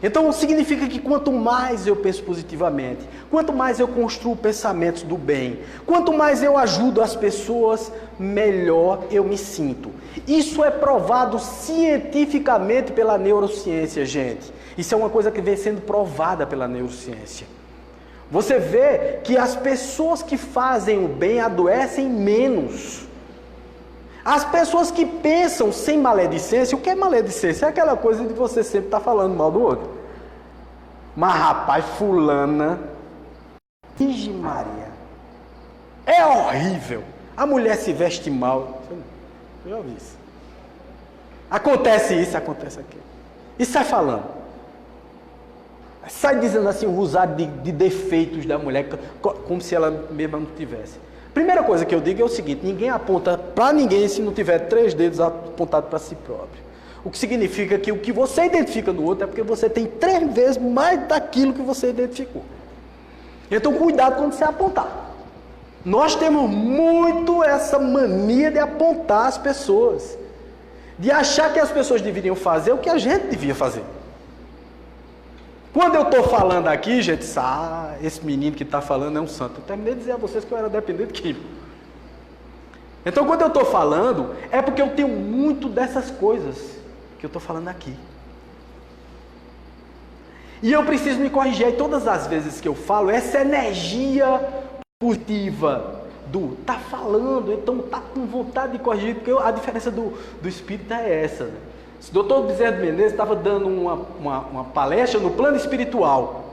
A: Então significa que quanto mais eu penso positivamente, quanto mais eu construo pensamentos do bem, quanto mais eu ajudo as pessoas, melhor eu me sinto. Isso é provado cientificamente pela neurociência, gente. Isso é uma coisa que vem sendo provada pela neurociência. Você vê que as pessoas que fazem o bem adoecem menos. As pessoas que pensam sem maledicência, o que é maledicência? É aquela coisa de você sempre estar falando mal do outro. Mas rapaz, fulana, Virgem Maria, é horrível. A mulher se veste mal. Eu já ouvi isso. Acontece isso, acontece aquilo. E sai falando. Sai dizendo assim, o rosário de defeitos da mulher, como se ela mesma não tivesse. Primeira coisa que eu digo é o seguinte, ninguém aponta para ninguém se não tiver 3 dedos apontados para si próprio. O que significa que o que você identifica no outro é porque você tem 3 vezes mais daquilo que você identificou. Então cuidado quando você apontar. Nós temos muito essa mania de apontar as pessoas. De achar que as pessoas deveriam fazer o que a gente devia fazer. Quando eu estou falando aqui, gente, esse menino que está falando é um santo. Eu terminei de dizer a vocês que eu era dependente químico. Então, quando eu estou falando, é porque eu tenho muito dessas coisas que eu estou falando aqui. E eu preciso me corrigir. E todas as vezes que eu falo, essa energia positiva do tá falando, então tá com vontade de corrigir, porque a diferença do espírito é essa, né? O Dr. Bezerra de Menezes estava dando uma palestra no plano espiritual.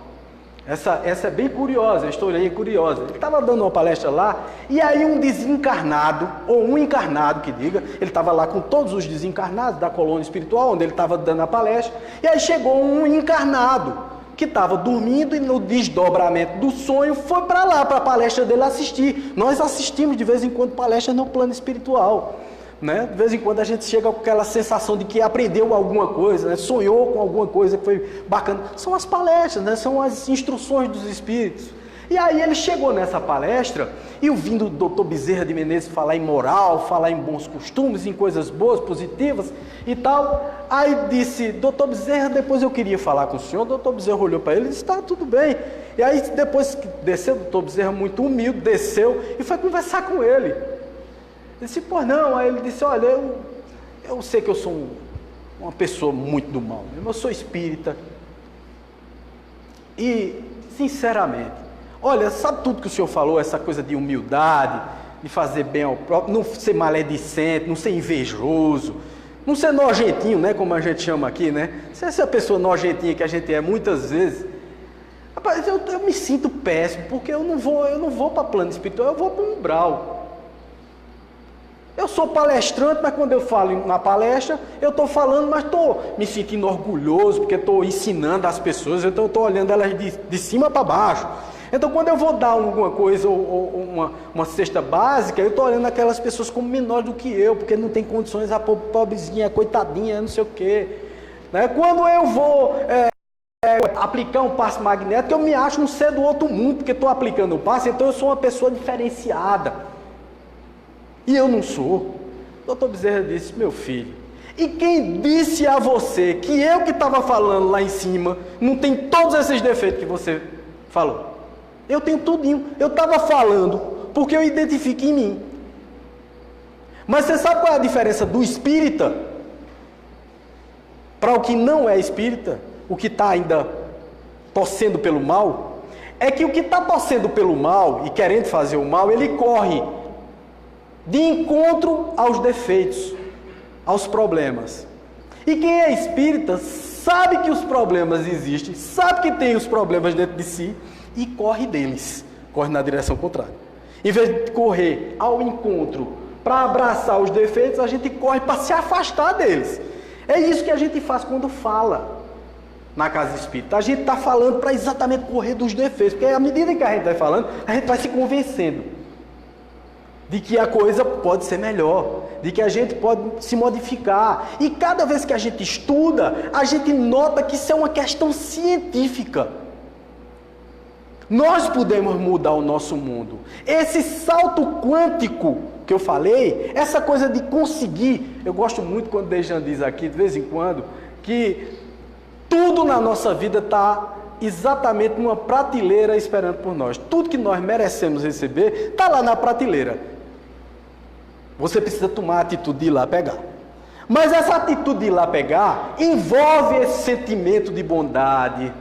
A: Essa é bem curiosa, a história é curiosa. Ele estava dando uma palestra lá, e aí um desencarnado, ou um encarnado que diga, ele estava lá com todos os desencarnados da colônia espiritual, onde ele estava dando a palestra, e aí chegou um encarnado, que estava dormindo e no desdobramento do sonho foi para lá, para a palestra dele assistir. Nós assistimos de vez em quando palestras no plano espiritual. Né? De vez em quando a gente chega com aquela sensação de que aprendeu alguma coisa, né? Sonhou com alguma coisa que foi bacana. São as palestras, né? São as instruções dos espíritos. E aí ele chegou nessa palestra e ouvindo o Dr. Bezerra de Menezes falar em moral, falar em bons costumes, em coisas boas, positivas e tal. Aí disse, Dr. Bezerra, depois eu queria falar com o senhor. O Dr. Bezerra olhou para ele e disse, tá, tudo bem. E aí depois que desceu, o Dr. Bezerra muito humilde, desceu e foi conversar com ele. Ele disse, pô, não. Aí ele disse, olha, eu sei que eu sou uma pessoa muito do mal, eu sou espírita. E, sinceramente, Olha, sabe tudo que o senhor falou, essa coisa de humildade, de fazer bem ao próprio, não ser maledicente, não ser invejoso, não ser nojentinho, né, como a gente chama aqui, né? Se essa pessoa nojentinha que a gente é muitas vezes, rapaz, eu me sinto péssimo, porque eu não vou para plano espiritual, eu vou para um umbral. Eu sou palestrante, mas quando eu falo na palestra, eu estou falando, mas estou me sentindo orgulhoso, porque estou ensinando as pessoas, então eu estou olhando elas de cima para baixo. Então, quando eu vou dar alguma coisa, ou uma cesta básica, eu estou olhando aquelas pessoas como menores do que eu, porque não tem condições, a pobrezinha, coitadinha, não sei o quê. Né? Quando eu vou aplicar um passe magnético, eu me acho um ser do outro mundo, porque estou aplicando o passe, então eu sou uma pessoa diferenciada. E eu não sou. O Dr. Bezerra disse, meu filho, e quem disse a você que eu que estava falando lá em cima, não tem todos esses defeitos que você falou? Eu tenho tudinho. Eu estava falando porque eu identifico em mim. Mas você sabe qual é a diferença do espírita para o que não é espírita? O que está ainda torcendo pelo mal? É que o que está torcendo pelo mal e querendo fazer o mal, ele corre de encontro aos defeitos, aos problemas. E quem é espírita sabe que os problemas existem, sabe que tem os problemas dentro de si e corre deles, corre na direção contrária. Em vez de correr ao encontro para abraçar os defeitos, a gente corre para se afastar deles. É isso que a gente faz quando fala na casa espírita. A gente está falando para exatamente correr dos defeitos, porque à medida que a gente vai falando, a gente vai se convencendo de que a coisa pode ser melhor, de que a gente pode se modificar. E cada vez que a gente estuda, a gente nota que isso é uma questão científica. Nós podemos mudar o nosso mundo. Esse salto quântico que eu falei, essa coisa de conseguir, eu gosto muito quando o Dejan diz aqui, de vez em quando, que tudo na nossa vida está exatamente numa prateleira esperando por nós. Tudo que nós merecemos receber está lá na prateleira. Você precisa tomar a atitude de ir lá pegar. Mas essa atitude de ir lá pegar envolve esse sentimento de bondade,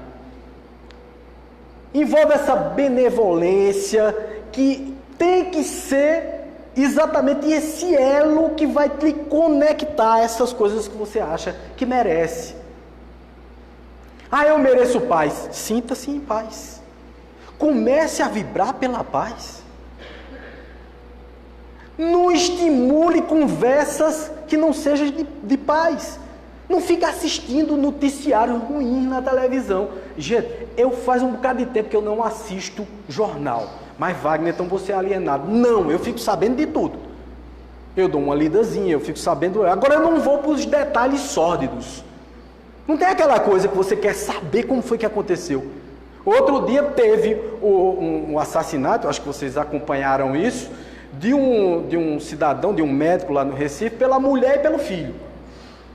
A: envolve essa benevolência que tem que ser exatamente esse elo que vai te conectar a essas coisas que você acha que merece. Ah, eu mereço paz. Sinta-se em paz. Comece a vibrar pela paz. Não estimule conversas que não sejam de paz. Não fica assistindo noticiários ruins na televisão. Gente, eu faz um bocado de tempo que eu não assisto jornal. Mas Wagner, então você é alienado. Não, eu fico sabendo de tudo. Eu dou uma lidazinha, eu fico sabendo. Agora eu não vou para os detalhes sórdidos. Não tem aquela coisa que você quer saber como foi que aconteceu. Outro dia teve um assassinato, acho que vocês acompanharam isso, de um cidadão, de um médico lá no Recife, pela mulher e pelo filho.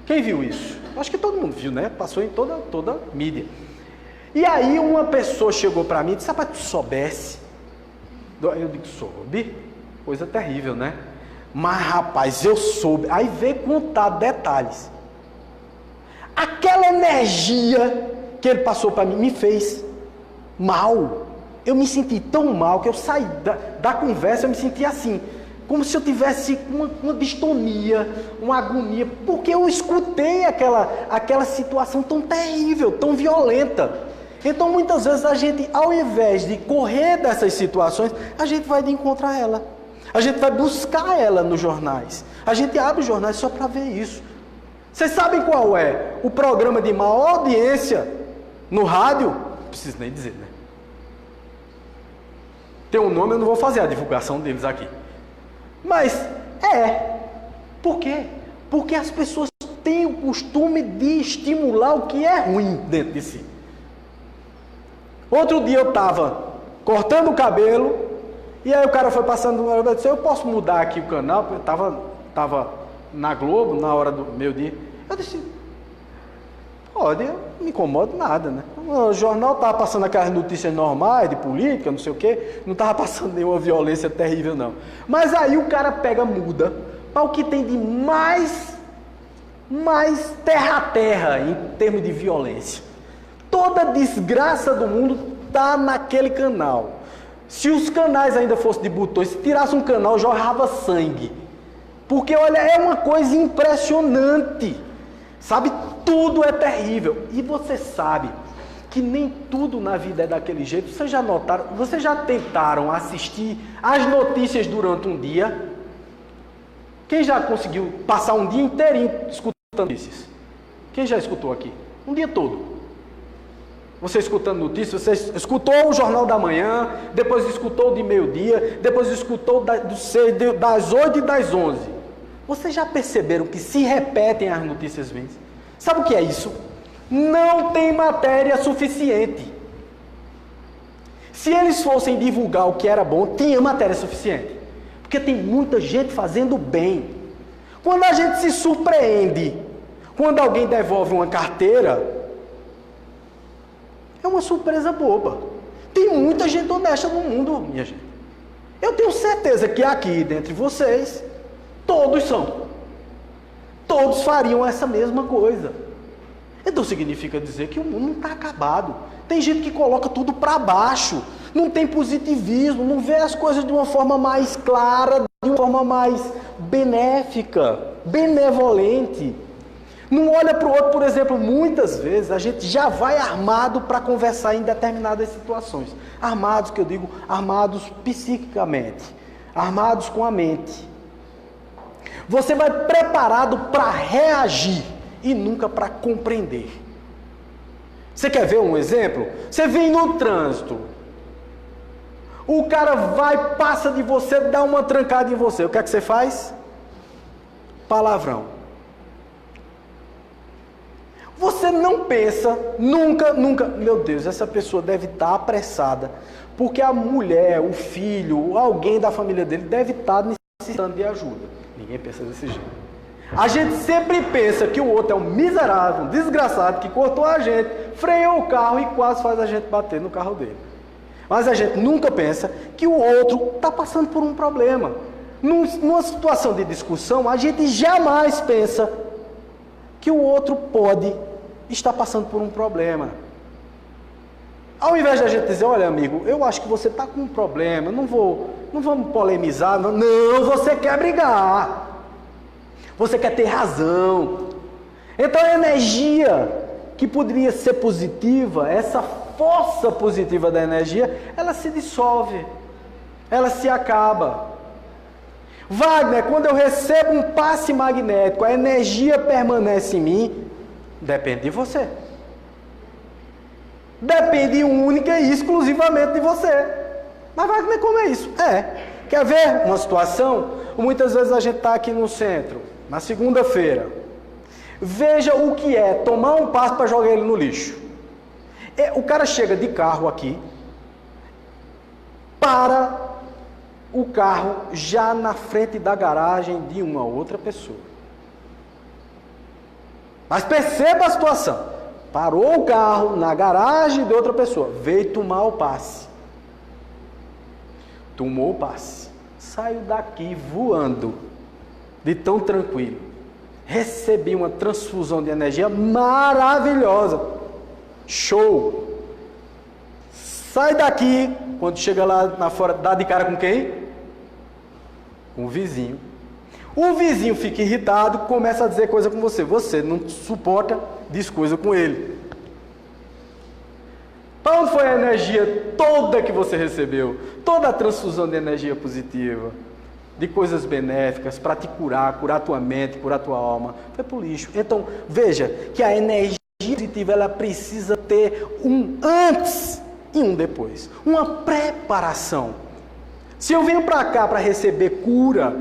A: Quem viu isso? Acho que todo mundo viu, né? Passou em toda a mídia. E aí uma pessoa chegou para mim e disse, rapaz, tu soubesse? Eu digo, soube? Coisa terrível, né? Mas rapaz, eu soube. Aí veio contar detalhes. Aquela energia que ele passou para mim me fez mal. Eu me senti tão mal que eu saí da conversa, eu me senti assim, como se eu tivesse uma distonia, uma agonia, porque eu escutei aquela situação tão terrível, tão violenta. Então muitas vezes a gente, ao invés de correr dessas situações, a gente vai de encontro a ela. A gente vai buscar ela nos jornais. A gente abre os jornais só para ver isso. Vocês sabem qual é o programa de maior audiência no rádio? Não preciso nem dizer, né? Tem um nome, eu não vou fazer a divulgação deles aqui. Mas Por quê? Porque as pessoas têm o costume de estimular o que é ruim dentro de si. Outro dia eu estava cortando o cabelo, e aí o cara foi passando, eu disse, eu posso mudar aqui o canal? Porque eu estava na Globo, na hora do meio-dia. Eu disse, pode, eu não me incomodo nada, né? O jornal estava passando aquelas notícias normais, de política, não sei o quê, não estava passando nenhuma violência terrível, não. Mas aí o cara pega, muda, para o que tem de mais terra-terra em termos de violência. Toda desgraça do mundo está naquele canal. Se os canais ainda fossem de botões, se tirasse um canal, jorrava sangue. Porque, olha, é uma coisa impressionante. Sabe, tudo é terrível. E você sabe que nem tudo na vida é daquele jeito. Vocês já notaram, vocês já tentaram assistir as notícias durante um dia? Quem já conseguiu passar um dia inteirinho escutando notícias? Quem já escutou aqui? Um dia todo. Você escutando notícias, você escutou o Jornal da Manhã, depois escutou de meio-dia, depois escutou das 8 e das 11. Vocês já perceberam que se repetem as notícias ruins? Sabe o que é isso? Não tem matéria suficiente. Se eles fossem divulgar o que era bom, tinha matéria suficiente. Porque tem muita gente fazendo bem. Quando a gente se surpreende, quando alguém devolve uma carteira, é uma surpresa boba. Tem muita gente honesta no mundo, minha gente. Eu tenho certeza que aqui, dentre vocês, todos são. Todos fariam essa mesma coisa. Então significa dizer que o mundo não está acabado. Tem gente que coloca tudo para baixo. Não tem positivismo, não vê as coisas de uma forma mais clara, de uma forma mais benéfica, benevolente. Não olha para o outro, por exemplo, muitas vezes a gente já vai armado para conversar em determinadas situações. Armados, que eu digo, armados psiquicamente, armados com a mente. Você vai preparado para reagir e nunca para compreender. Você quer ver um exemplo? Você vem no trânsito, o cara vai, passa de você, dá uma trancada em você. O que é que você faz? Palavrão. Você não pensa, nunca, meu Deus, essa pessoa deve estar apressada, porque a mulher, o filho, alguém da família dele deve estar necessitando de ajuda. Ninguém pensa desse jeito. A gente sempre pensa que o outro é um miserável, um desgraçado, que cortou a gente, freou o carro e quase faz a gente bater no carro dele. Mas a gente nunca pensa que o outro está passando por um problema. Numa situação de discussão, a gente jamais pensa que o outro pode estar passando por um problema. Ao invés de a gente dizer, olha amigo, eu acho que você está com um problema, não vamos polemizar, não, você quer brigar, você quer ter razão. Então a energia que poderia ser positiva, essa força positiva da energia, ela se dissolve, ela se acaba. Wagner, quando eu recebo um passe magnético, a energia permanece em mim? Depende de você. Depende única e exclusivamente de você. Mas Wagner, como é isso? Quer ver uma situação? Muitas vezes a gente está aqui no centro, na segunda-feira. Veja o que é tomar um passe para jogar ele no lixo. O cara chega de carro aqui, para o carro já na frente da garagem de uma outra pessoa. Mas perceba a situação. Parou o carro na garagem de outra pessoa. Veio tomar o passe. Tomou o passe. Saiu daqui voando. De tão tranquilo. Recebi uma transfusão de energia maravilhosa. Show! Sai daqui. Quando chega lá na fora, dá de cara com quem? Com o vizinho. O vizinho fica irritado, começa a dizer coisa com você. Você não suporta, diz coisa com ele. Para onde foi a energia toda que você recebeu? Toda a transfusão de energia positiva, de coisas benéficas, para te curar tua mente, curar tua alma. Foi para o lixo. Então, veja que a energia positiva, ela precisa ter um antes e um depois. Uma preparação. Se eu venho para cá para receber cura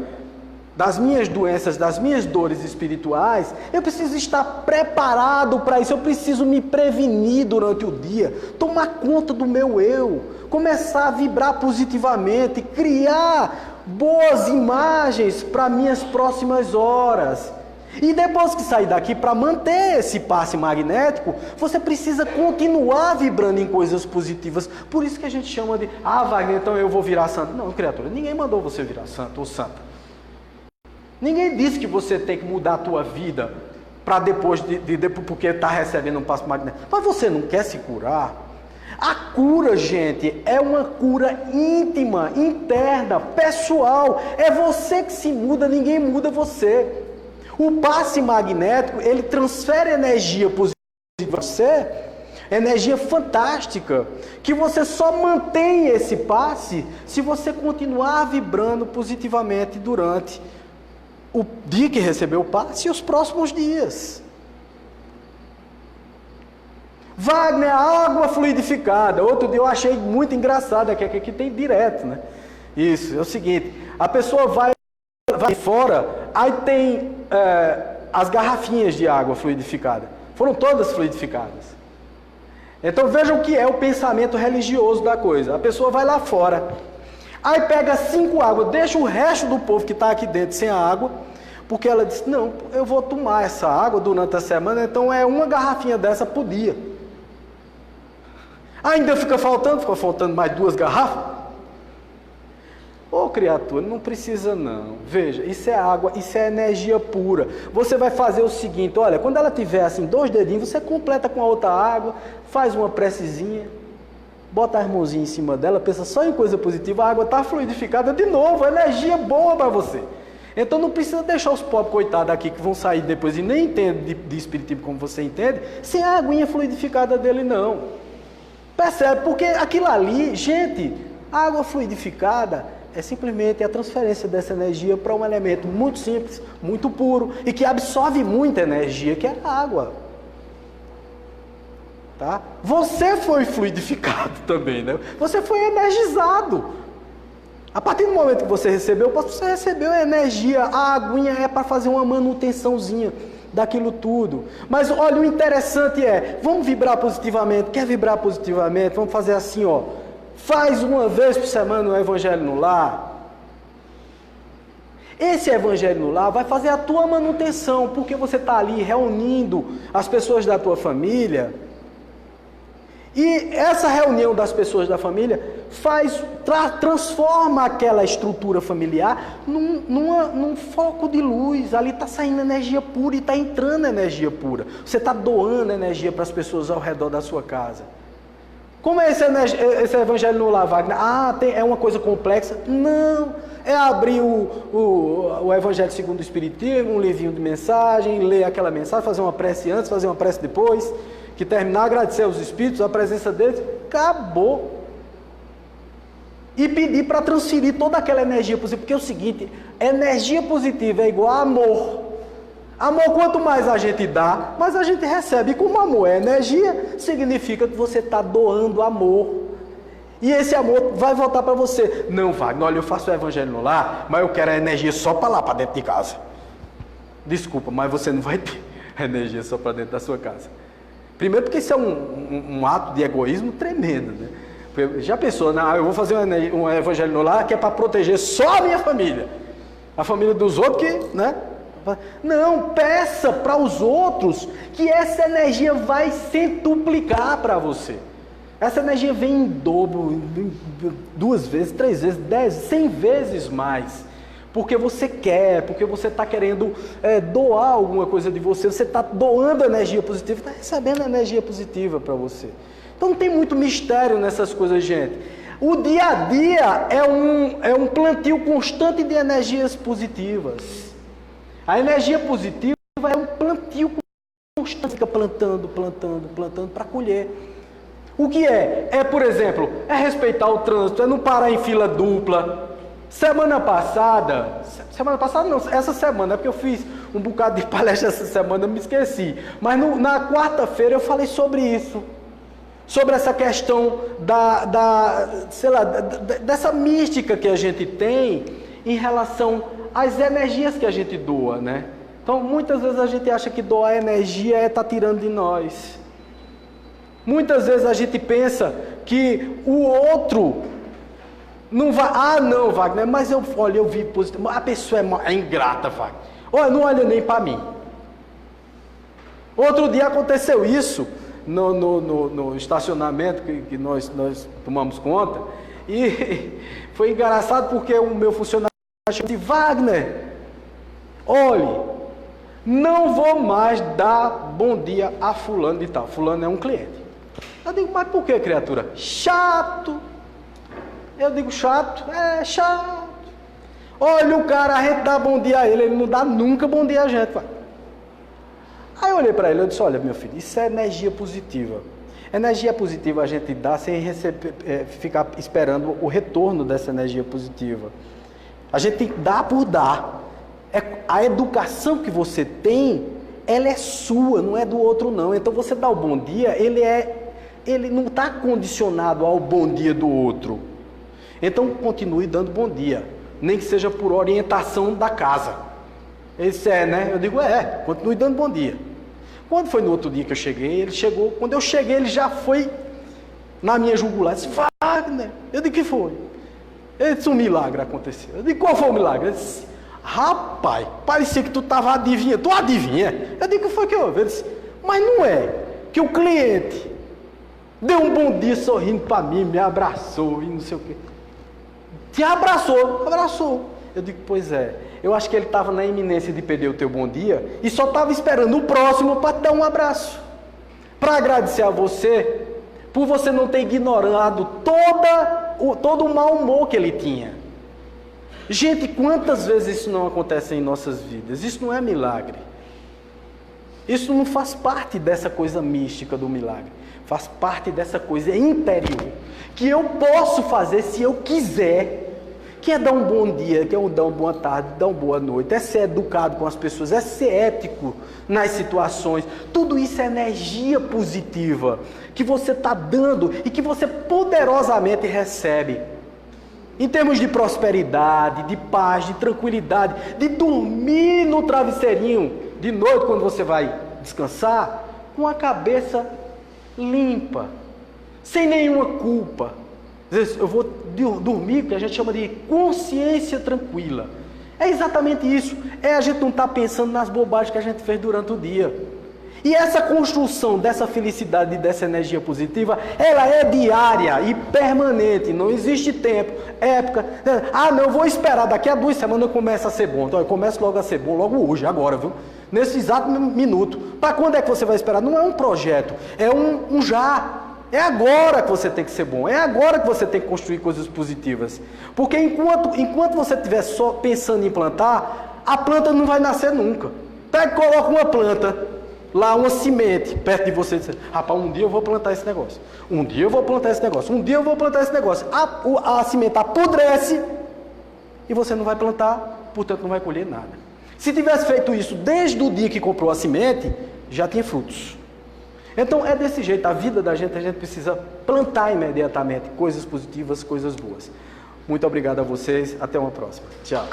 A: das minhas doenças, das minhas dores espirituais, eu preciso estar preparado para isso, eu preciso me prevenir durante o dia, tomar conta do meu eu, começar a vibrar positivamente, criar boas imagens para minhas próximas horas. E depois que sair daqui, para manter esse passe magnético, você precisa continuar vibrando em coisas positivas. Por isso que a gente chama de, Wagner, então eu vou virar santo. Não, criatura, ninguém mandou você virar santo ou santa. Ninguém disse que você tem que mudar a tua vida para depois porque está recebendo um passo magnético. Mas você não quer se curar? A cura, gente, é uma cura íntima, interna, pessoal. É você que se muda, ninguém muda você. O passe magnético, ele transfere energia positiva para você, energia fantástica, que você só mantém esse passe se você continuar vibrando positivamente durante o dia que recebeu o passe e os próximos dias. Wagner, água fluidificada. Outro dia eu achei muito engraçado, que aqui tem direto, né? Isso, é o seguinte, a pessoa vai fora, aí tem as garrafinhas de água fluidificada. Foram todas fluidificadas. Então vejam o que é o pensamento religioso da coisa. A pessoa vai lá fora, aí pega 5 águas, deixa o resto do povo que está aqui dentro sem a água, porque ela disse, não, eu vou tomar essa água durante a semana, então é uma garrafinha dessa por dia. Ainda fica faltando mais 2 garrafas? Ô criatura, não precisa não. Veja, isso é água, isso é energia pura. Você vai fazer o seguinte, olha, quando ela tiver assim 2 dedinhos, você completa com a outra água, faz uma precezinha, bota as mãozinhas em cima dela, pensa só em coisa positiva, a água está fluidificada de novo, energia boa para você. Então não precisa deixar os pobres coitados aqui que vão sair depois e nem entendem de espiritismo como você entende, sem a aguinha fluidificada dele não. Percebe? Porque aquilo ali, gente, a água fluidificada é simplesmente a transferência dessa energia para um elemento muito simples, muito puro e que absorve muita energia, que é a água. Tá? Você foi fluidificado também, né? Você foi energizado. A partir do momento que você recebeu a energia, a aguinha é para fazer uma manutençãozinha daquilo tudo. Mas olha, o interessante é, vamos vibrar positivamente, quer vibrar positivamente? Vamos fazer assim, ó. Faz uma vez por semana o Evangelho no Lar. Esse Evangelho no Lar vai fazer a tua manutenção, porque você está ali reunindo as pessoas da tua família. E essa reunião das pessoas da família transforma aquela estrutura familiar num foco de luz. Ali está saindo energia pura e está entrando energia pura. Você está doando energia para as pessoas ao redor da sua casa. Como é esse Evangelho no Lar, Wagner? É uma coisa complexa? Não. É abrir o Evangelho segundo o Espiritismo, um livrinho de mensagem, ler aquela mensagem, fazer uma prece antes, fazer uma prece depois, que terminar, agradecer aos Espíritos, a presença deles, acabou. E pedir para transferir toda aquela energia positiva, porque é o seguinte, energia positiva é igual a amor. Amor, quanto mais a gente dá, mais a gente recebe. E como amor é energia, significa que você está doando amor. E esse amor vai voltar para você. Não, Wagner, olha, eu faço o Evangelho no Lar, mas eu quero a energia só para lá, para dentro de casa. Desculpa, mas você não vai ter energia só para dentro da sua casa. Primeiro porque isso é um ato de egoísmo tremendo, né? Já pensou, não, eu vou fazer um Evangelho no Lar que é para proteger só a minha família. A família dos outros que, né? Não, peça para os outros que essa energia vai centuplicar para você. Essa energia vem em dobro, 2 vezes, 3 vezes, 10, 100 vezes mais. Porque você quer, porque você está querendo doar alguma coisa de você, você está doando energia positiva, está recebendo energia positiva para você. Então não tem muito mistério nessas coisas, gente. O dia a dia é um plantio constante de energias positivas. A energia positiva é um plantio constante, fica plantando para colher. O que é? Por exemplo, respeitar o trânsito, não parar em fila dupla. Semana passada não, essa semana, é porque eu fiz um bocado de palestra essa semana, eu me esqueci. Mas na quarta-feira eu falei sobre isso. Sobre essa questão dessa mística que a gente tem em relação às energias que a gente doa, né? Então, muitas vezes a gente acha que doar energia é estar tirando de nós. Muitas vezes a gente pensa que o outro não vai... não, Wagner, mas eu vi positivo. A pessoa é ingrata, Wagner. Olha, não olha nem para mim. Outro dia aconteceu isso no estacionamento que nós tomamos conta. E foi engraçado porque o meu funcionário disse, Wagner, olhe, não vou mais dar bom dia a fulano de tal. Fulano é um cliente. Eu digo, mas por que, criatura? Chato. Eu digo, chato? É, chato. Olha o cara, a gente dá bom dia a ele não dá nunca bom dia a gente. Pai. Aí eu olhei para ele e disse, olha meu filho, isso é energia positiva. Energia positiva a gente dá sem ficar esperando o retorno dessa energia positiva. A gente tem que dar por dar. A educação que você tem, ela é sua, não é do outro não. Então você dá o bom dia, ele não está condicionado ao bom dia do outro. Então continue dando bom dia, nem que seja por orientação da casa. Esse né? Eu digo, continue dando bom dia. Quando foi no outro dia que eu cheguei, ele chegou. Quando eu cheguei, ele já foi na minha jugular. Ele disse, Wagner. Eu disse, que foi? Ele disse, um milagre aconteceu. Eu disse, qual foi o milagre? Ele disse, rapaz, parecia que tu estava adivinhando. Tu adivinha? Eu disse, o que foi que houve? Ele disse, mas não é que o cliente deu um bom dia sorrindo para mim, me abraçou e não sei o quê. Te abraçou. Eu digo, pois é. Eu acho que ele estava na iminência de perder o teu bom dia e só estava esperando o próximo para te dar um abraço. Para agradecer a você por você não ter ignorado todo o mau humor que ele tinha. Gente, quantas vezes isso não acontece em nossas vidas? Isso não é milagre. Isso não faz parte dessa coisa mística do milagre. Faz parte dessa coisa interior que eu posso fazer se eu quiser. Que é dar um bom dia, que é dar uma boa tarde, dar uma boa noite, é ser educado com as pessoas, é ser ético nas situações. Tudo isso é energia positiva que você está dando e que você poderosamente recebe. Em termos de prosperidade, de paz, de tranquilidade, de dormir no travesseirinho de noite quando você vai descansar, com a cabeça limpa, sem nenhuma culpa. Às vezes eu vou dormir, que a gente chama de consciência tranquila. É exatamente isso. A gente não está pensando nas bobagens que a gente fez durante o dia. E essa construção dessa felicidade e dessa energia positiva, ela é diária e permanente. Não existe tempo, época. Não, eu vou esperar, daqui a 2 semanas eu começo a ser bom. Então eu começo logo a ser bom, logo hoje, agora, viu? Nesse exato minuto. Para quando é que você vai esperar? Não é um projeto, é um já. É agora que você tem que ser bom, é agora que você tem que construir coisas positivas. Porque enquanto você estiver só pensando em plantar, a planta não vai nascer nunca. Pega e coloca uma planta, lá uma semente, perto de você e diz, rapaz, um dia eu vou plantar esse negócio. Um dia eu vou plantar esse negócio. Um dia eu vou plantar esse negócio. A semente apodrece e você não vai plantar, portanto não vai colher nada. Se tivesse feito isso desde o dia que comprou a semente, já tinha frutos. Então é desse jeito, a vida da gente, a gente precisa plantar imediatamente coisas positivas, coisas boas. Muito obrigado a vocês, até uma próxima. Tchau.